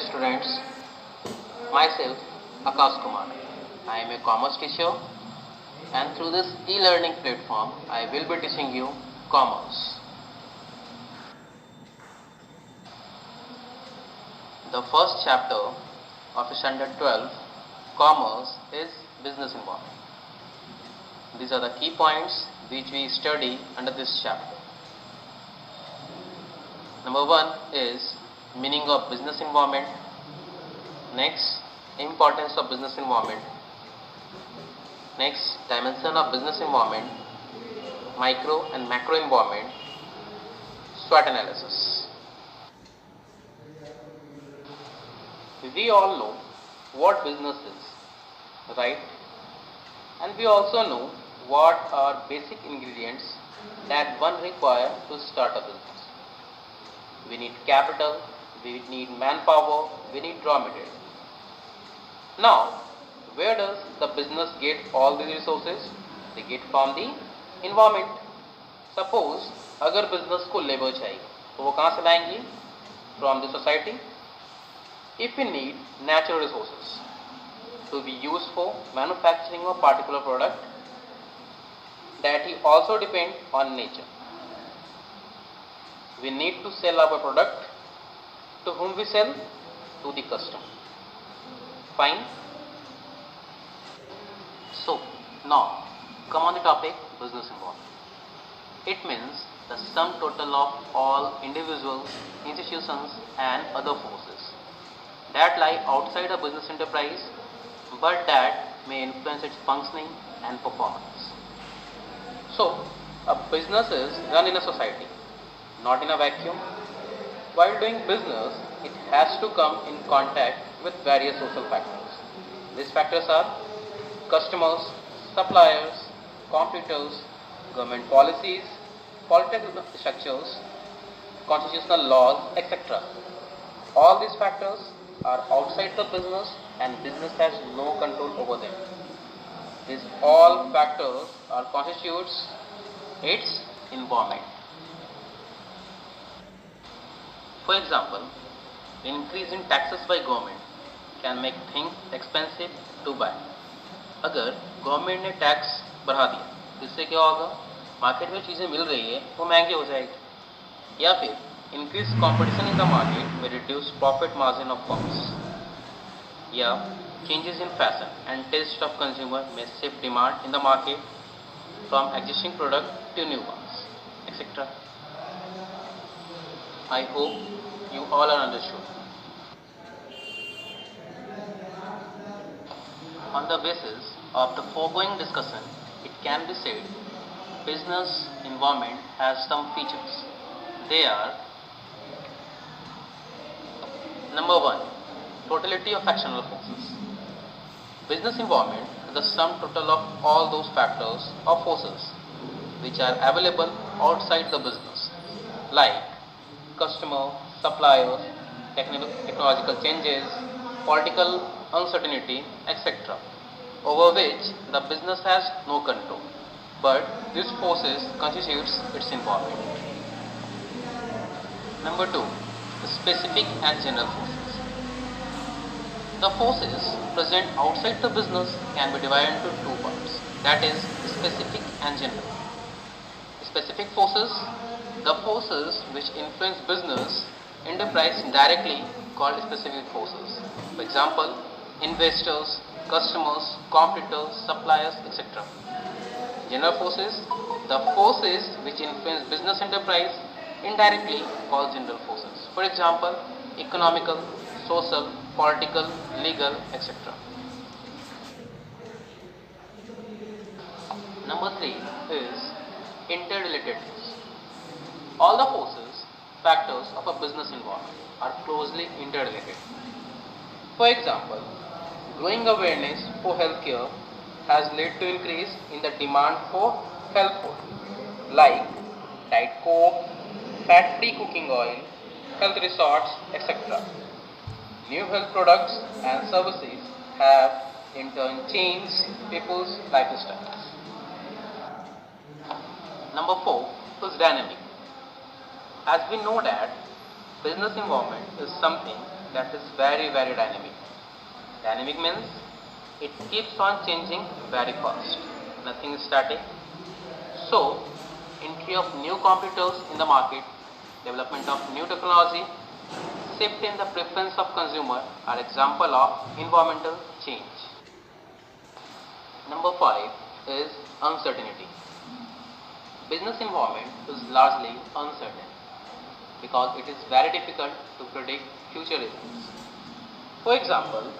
students, myself Akash Kumar. I am a commerce teacher and through this e-learning platform I will be teaching you commerce. The first chapter of standard 12 commerce is business environment. These are the key points which we study under this chapter. Number 1 is meaning of business environment. Next, importance of business environment. Next, dimension of business environment, micro and macro environment, SWOT analysis. We all know what business is, right? And we also know what are basic ingredients that one require to start a business. We need capital, we need manpower, we need raw material. Now, where does the business get all these resources? They get from the environment. Suppose अगर business को labor चाहिए तो वो कहाँ से लाएंगे? From the society. If we need natural resources to be used for manufacturing a particular product, that he also depend on nature. We need to sell our product. To whom we sell? To the customer. Fine. So now come on the topic business environment. It means the sum total of all individuals, institutions and other forces that lie outside a business enterprise but that may influence its functioning and performance. So a business is run in a society, not in a vacuum. While doing business, it has to come in contact with various social factors. These factors are customers, suppliers, competitors, government policies, political structures, constitutional laws, etc. All these factors are outside the business and business has no control over them. These all factors are constitutes its environment. For example, increase in taxes by government can make things expensive to buy. अगर government ने tax बढ़ा दिया इससे क्या होगा? Market में चीज़ें मिल रही है वो महंगी हो जाएगी. या फिर increase competition in the market may reduce profit margin of firms. या changes in fashion and taste of consumer may shift demand in the market from existing product to new ones, etc. I hope you all are understood. On the basis of the foregoing discussion, it can be said business environment has some features. They are: number 1, totality of actional forces. Business environment is the sum total of all those factors or forces which are available outside the business, like customer, suppliers, technological changes, political uncertainty, etc., over which the business has no control, but these forces constitutes its environment. Number 2, specific and general forces. The forces present outside the business can be divided into two parts, that is specific and general. Specific forces, the forces which influence business enterprise directly, called specific forces. For example, investors, customers, competitors, suppliers, etc. General forces, the forces which influence business enterprise indirectly, called general forces. For example, economical, social, political, legal, etc. Number 3 is interrelatedness. All the forces, factors of a business environment are closely interrelated. For example, growing awareness for healthcare has led to increase in the demand for health food, like Diet Coke, fat-free cooking oil, health resorts, etc. New health products and services have in turn changed people's lifestyles. Number 4 is dynamic. As we know that business environment is something that is very dynamic. Dynamic means it keeps on changing very fast. Nothing is static. So, entry of new competitors in the market, development of new technology, shift in the preference of consumer are example of environmental change. Number 5 is uncertainty. Business environment is largely uncertain because it is very difficult to predict future events. For example,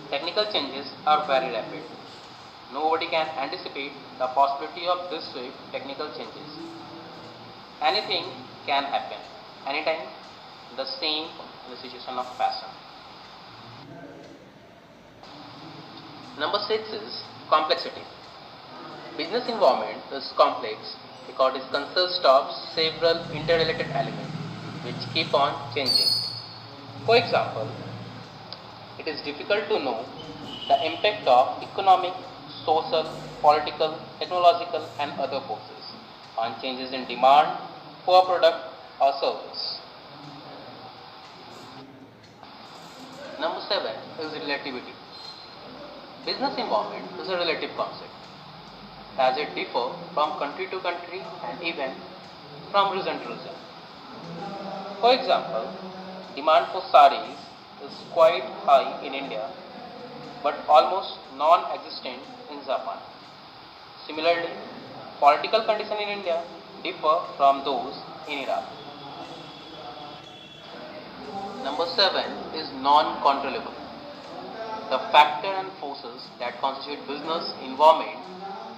technical changes are very rapid. Nobody can anticipate the possibility of this swift technical changes. Anything can happen anytime. The same in the situation of fashion. Number 6 is complexity. Business environment is complex because it consists of several interrelated elements which keep on changing. For example, it is difficult to know the impact of economic, social, political, technological and other forces on changes in demand for a product or service. Number 7 is relativity. Business environment is a relative concept as it differs from country to country and even from region to region. For example, demand for saris is quite high in India but almost non-existent in Japan. Similarly, political conditions in India differ from those in Iraq. Number 7 is non-controllable. The factors and forces that constitute business environment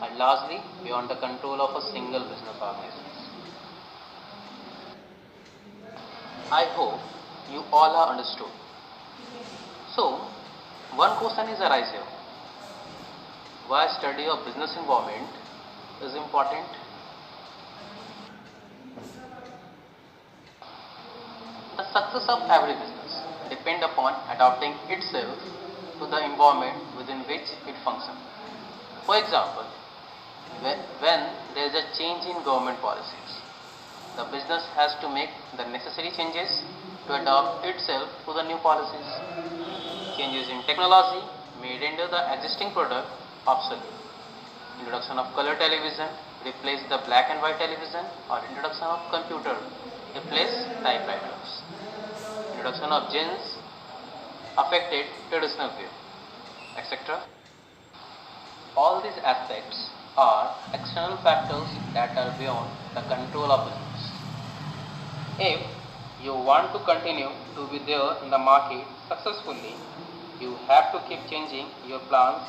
are largely beyond the control of a single business organization. I hope you all are understood. So, one question is arise here. Why study of business environment is important? The success of every business depends upon adapting itself to the environment within which it functions. For example, when there is a change in government policies, the business has to make the necessary changes to adapt itself to the new policies. Changes in technology may render the existing product obsolete. Introduction of color television replace the black and white television, or introduction of computer replace typewriters. Introduction of jeans affected traditional view, etc. All these aspects are external factors that are beyond the control of business. If you want to continue to be there in the market successfully, you have to keep changing your plans,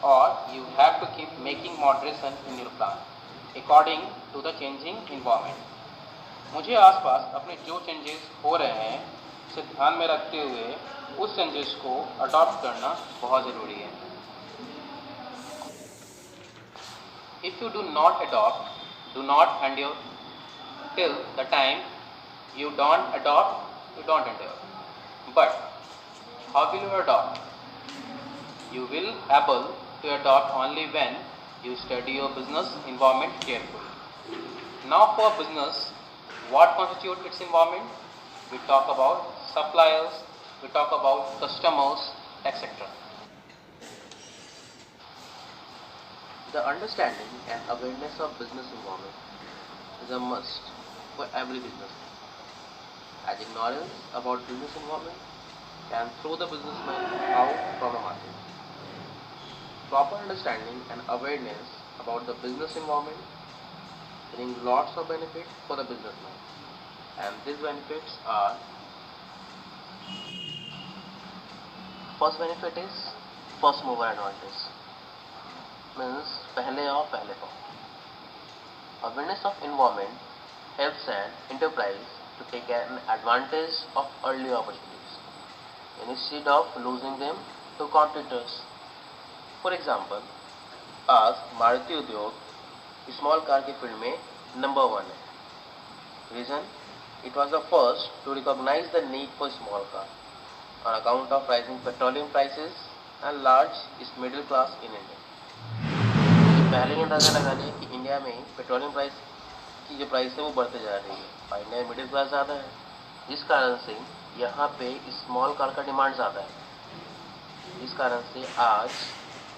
or you have to keep making moderation in your plan according to the changing environment. मुझे आसपास अपने जो changes हो रहे हैं उसे ध्यान में रखते हुए उस चेंजेस को अडॉप्ट करना बहुत ज़रूरी है. If you do not adopt, do not endure. Till the time you don't adopt, you don't endure. But how will you adopt? You will able to adopt only when you study your business environment carefully. Now for business, what constitutes its environment? We talk about suppliers, we talk about customers, etc. The understanding and awareness of business environment is a must for every business, as ignorance about business environment can throw the businessman out from a market. Proper understanding and awareness about the business environment bring lots of benefit for the businessman, and these benefits are: first benefit is first mover advantage, means पहले आओ पहले पाओ. Awareness of environment helps an enterprise to take an advantage of early opportunities instead of losing them to competitors. For example, आज मारुति उद्योग small car के field में number 1 है. Reason, it was the first to recognize the need for small car on account of rising petroleum prices and large middle class in India. पहले ही अंदाजा लगा लिया कि इंडिया में पेट्रोलियम प्राइस की जो प्राइस है वो बढ़ते जा रही है और इंडिया में मिडिल क्लास ज़्यादा है, जिस कारण से यहाँ पे स्मॉल कार का डिमांड ज़्यादा है। इस कारण से आज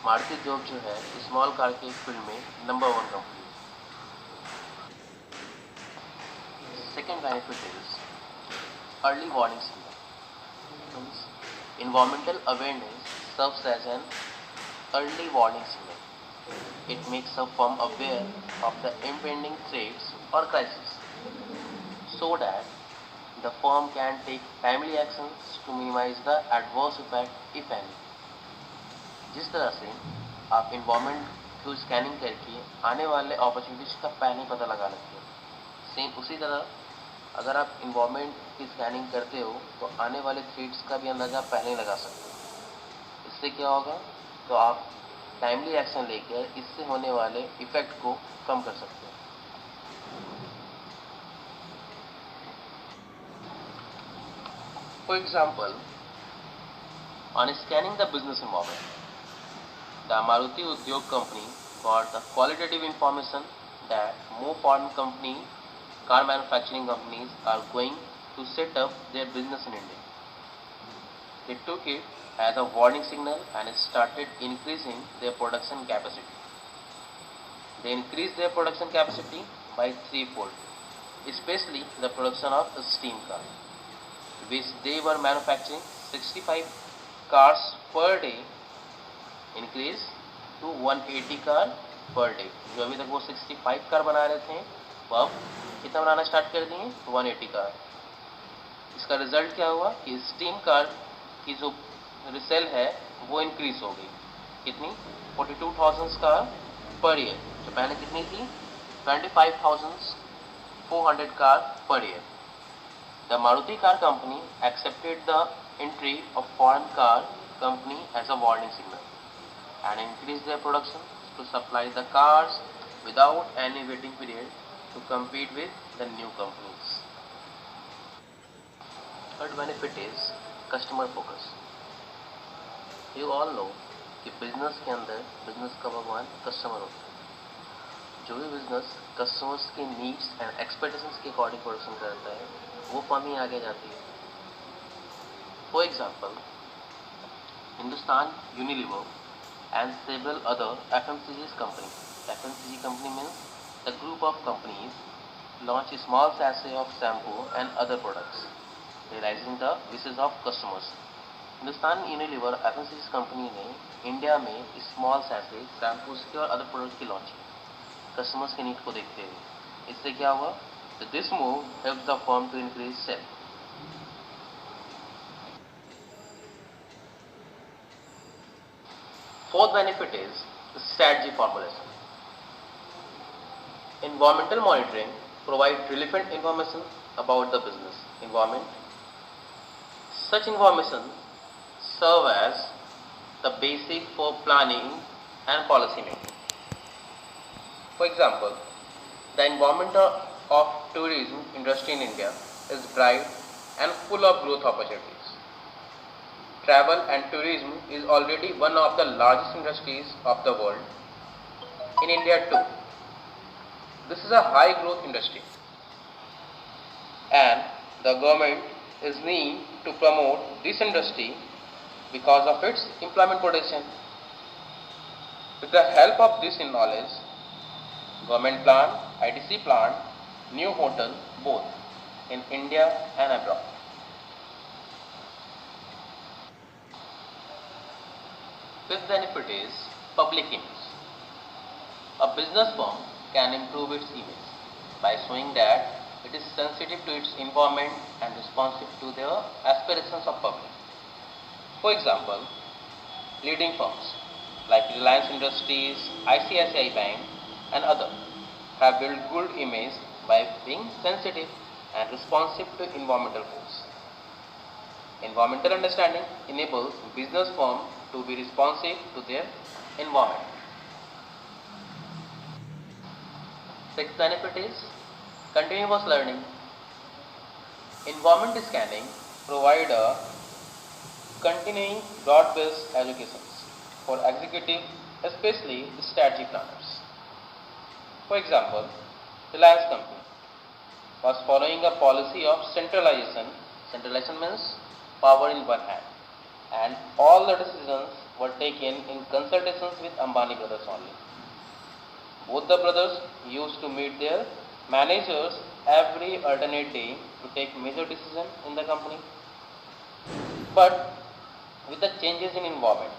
मारुति उद्योग जो है स्मॉल कार के फील्ड में नंबर 1 कंपनी है। Second benefit is early warning signal. Environmental awareness serves as an early warning signal. It makes a firm aware of the impending threats or crises so that the firm can take timely actions to minimize the adverse effect if any. जिस तरह से आप environment को scanning करके आने वाले opportunities का पहले पता लगा लेते हो, सेम उसी तरह अगर आप इन्वायरमेंट की स्कैनिंग करते हो तो आने वाले थ्रेट्स का भी अंदाज़ा पहले ही लगा सकते हो। इससे क्या होगा, तो आप टाइमली एक्शन लेकर इससे होने वाले इफेक्ट को कम कर सकते हो। For example, on scanning the business environment, the Maruti Udyog company got the qualitative information that more foreign car manufacturing companies are going to set up their business in India. They took it as a warning signal and started increasing their production capacity. They increased their production capacity by threefold, especially the production of a steam car, which they were manufacturing 65 cars per day, increase to 180 car per day. जो अभी तक वो 65 car बना रहे थे वो अब कितना बनाना स्टार्ट कर दिए, 180 कार। इसका रिजल्ट क्या हुआ कि स्टीम कार की जो रिसेल है वो इंक्रीज हो गई। कितनी, 42,000 कार पर ईयर, जो पहले कितनी थी, 25,400 car per year. The Maruti car company accepted the entry of foreign car company as a warning signal and increased their production to supply the cars without any waiting period to compete with the new companies. Third benefit is customer focus. You all know कि business के अंदर business का भगवान customer होता है। जो भी business customers के नीड्स एंड एक्सपेक्टेशंस के अकॉर्डिंग प्रोडक्शन करता है वो फर्म ही आगे जाती है। For example, Hindustan Unilever and several other FMCG companies. FMCG company means the group of companies launch a small sachet of shampoo and other products, realizing the wishes of customers. Hindustan Unilever FMCG company ने India में small sachet shampoos के और other product की launch की customers के need को देखते हुए। इससे क्या हुआ, तो this move helps the firm to increase sale. Fourth benefit is the strategy formulation. Environmental monitoring provides relevant information about the business environment. Such information serve as the basic for planning and policy making. For example, the environment of tourism industry in India is bright and full of growth opportunities. Travel and tourism is already one of the largest industries of the world. In India too, this is a high growth industry and the government is need to promote this industry because of its employment potential. With the help of this knowledge, government plan, ITC plan, new hotel both in India and abroad. Fifth benefit is public image. A business firm can improve its image by showing that it is sensitive to its environment and responsive to the aspirations of public. For example, leading firms like Reliance Industries, ICICI Bank and others have built good image by being sensitive and responsive to environmental goals. Environmental understanding enables business firms to be responsive to their environment. Sixth benefit is continuous learning. Environment scanning provide a continuing broad-based education for executive, especially strategy planners. For example, Reliance Company was following a policy of centralization. Centralization means power in one hand, and all the decisions were taken in consultations with Ambani brothers only. Both the brothers used to meet their managers every alternate day to take major decisions in the company. But with the changes in environment,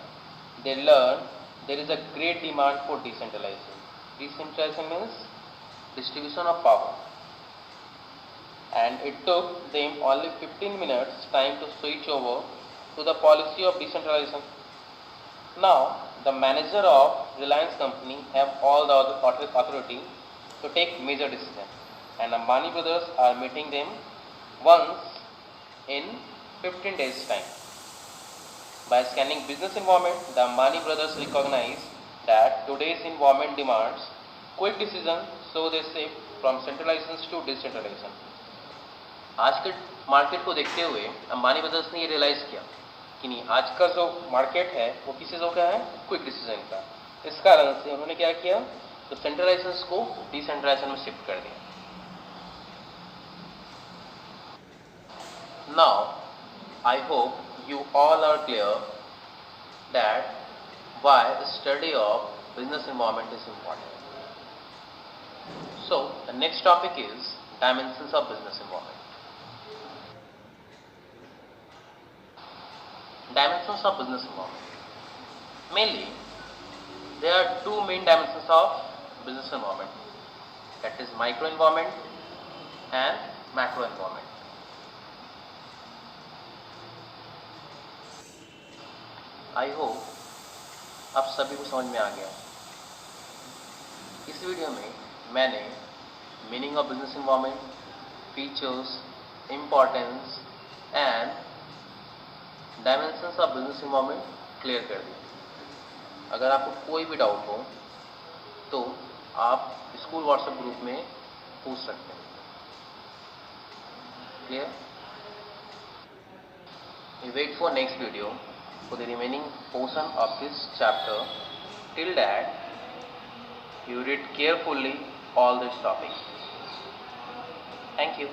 they learn there is a great demand for decentralization. Decentralization means distribution of power. And it took them only 15 minutes time to switch over to the policy of decentralization. Now, the manager of Reliance company have all the authority to take major decisions, and Ambani brothers are meeting them once in 15 days time. By scanning business environment, the Ambani brothers recognize that today's environment demands quick decision, so they shift from centralization to decentralization. आज के market को देखते हुए Ambani brothers ने ये realise किया कि नहीं, आज का जो मार्केट है वो किस चीज़ों का है, क्विक डिसीजन का। इस कारण से उन्होंने क्या किया, तो सेंट्रलाइजेशन को डिसेंट्रलाइजेशन में शिफ्ट कर दिया। Now I hope you all are clear that why study of business environment is important. So the next topic is dimensions of business environment. Dimensions of business environment. Mainly, there are two main dimensions of business environment, that is micro environment and macro environment. I hope आप सभी को समझ में आ गया। इस video में मैंने meaning of business environment, features, importance and dimensions of business environment clear कर दिया। अगर आपको कोई भी डाउट हो तो आप स्कूल व्हाट्सएप ग्रुप में पूछ सकते हैं। Clear? We wait for next video for the remaining portion of this chapter. Till that, you read carefully all these topics. Thank you.